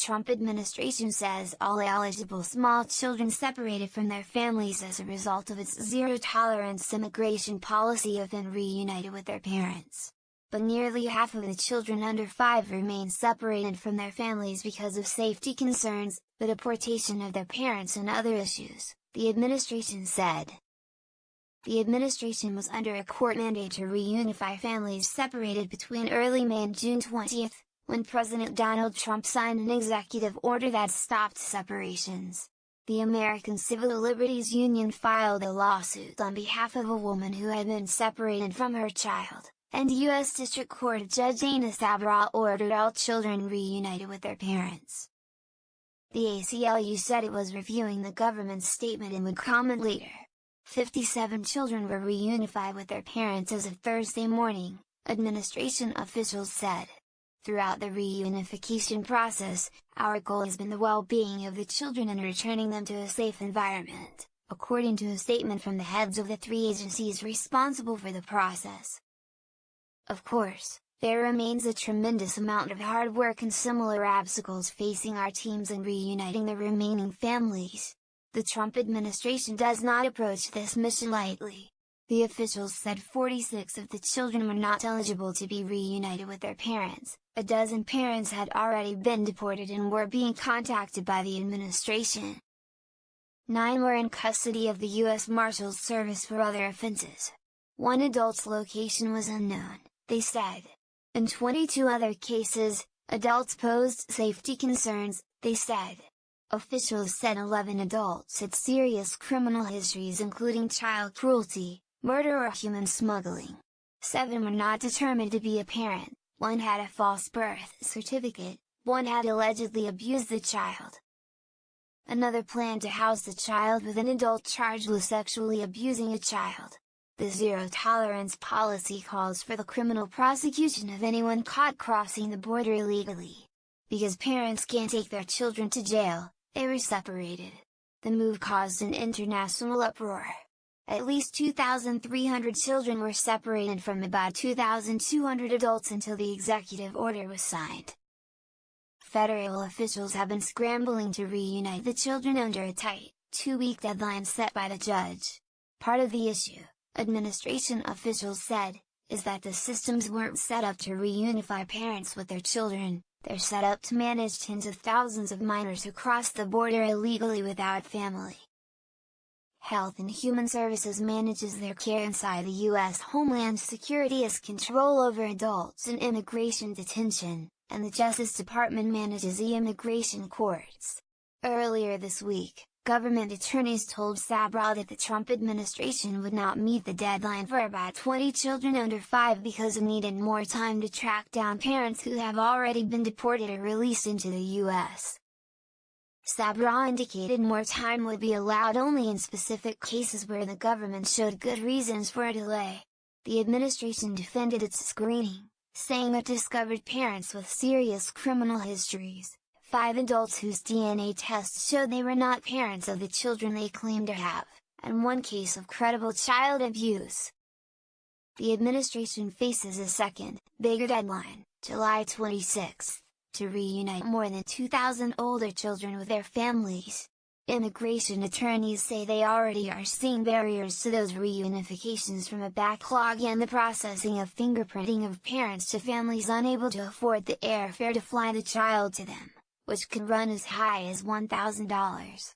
Trump administration says all eligible small children separated from their families as a result of its zero-tolerance immigration policy have been reunited with their parents. But nearly half of the children under 5 remain separated from their families because of safety concerns, the deportation of their parents and other issues, the administration said. The administration was under a court mandate to reunify families separated between early May and June 20, when President Donald Trump signed an executive order that stopped separations. The American Civil Liberties Union filed a lawsuit on behalf of a woman who had been separated from her child, and U.S. District Court Judge Dana Sabra ordered all children reunited with their parents. The ACLU said it was reviewing the government's statement and would comment later. 57 children were reunified with their parents as of Thursday morning, administration officials said. Throughout the reunification process, our goal has been the well-being of the children and returning them to a safe environment, according to a statement from the heads of the 3 agencies responsible for the process. Of course, there remains a tremendous amount of hard work and similar obstacles facing our teams in reuniting the remaining families. The Trump administration does not approach this mission lightly. The officials said 46 of the children were not eligible to be reunited with their parents, a dozen parents had already been deported and were being contacted by the administration. 9 were in custody of the U.S. Marshals Service for other offenses. 1 adult's location was unknown, they said. In 22 other cases, adults posed safety concerns, they said. Officials said 11 adults had serious criminal histories including child cruelty, murder or human smuggling. 7 were not determined to be a parent, 1 had a false birth certificate, 1 had allegedly abused the child. Another planned to house the child with an adult charged with sexually abusing a child. The zero-tolerance policy calls for the criminal prosecution of anyone caught crossing the border illegally. Because parents can't take their children to jail, they were separated. The move caused an international uproar. At least 2,300 children were separated from about 2,200 adults until the executive order was signed. Federal officials have been scrambling to reunite the children under a tight, 2-week deadline set by the judge. Part of the issue, administration officials said, is that the systems weren't set up to reunify parents with their children. They're set up to manage tens of thousands of minors who cross the border illegally without family. Health and Human Services manages their care inside the U.S. Homeland Security has control over adults in immigration detention, and the Justice Department manages the immigration courts. Earlier this week, government attorneys told Sabra that the Trump administration would not meet the deadline for about 20 children under 5 because it needed more time to track down parents who have already been deported or released into the U.S. Sabra indicated more time would be allowed only in specific cases where the government showed good reasons for a delay. The administration defended its screening, saying it discovered parents with serious criminal histories, 5 adults whose DNA tests showed they were not parents of the children they claimed to have, and 1 case of credible child abuse. The administration faces a second, bigger deadline, July 26, to reunite more than 2,000 older children with their families. Immigration attorneys say they already are seeing barriers to those reunifications from a backlog in the processing of fingerprinting of parents to families unable to afford the airfare to fly the child to them, which can run as high as $1,000.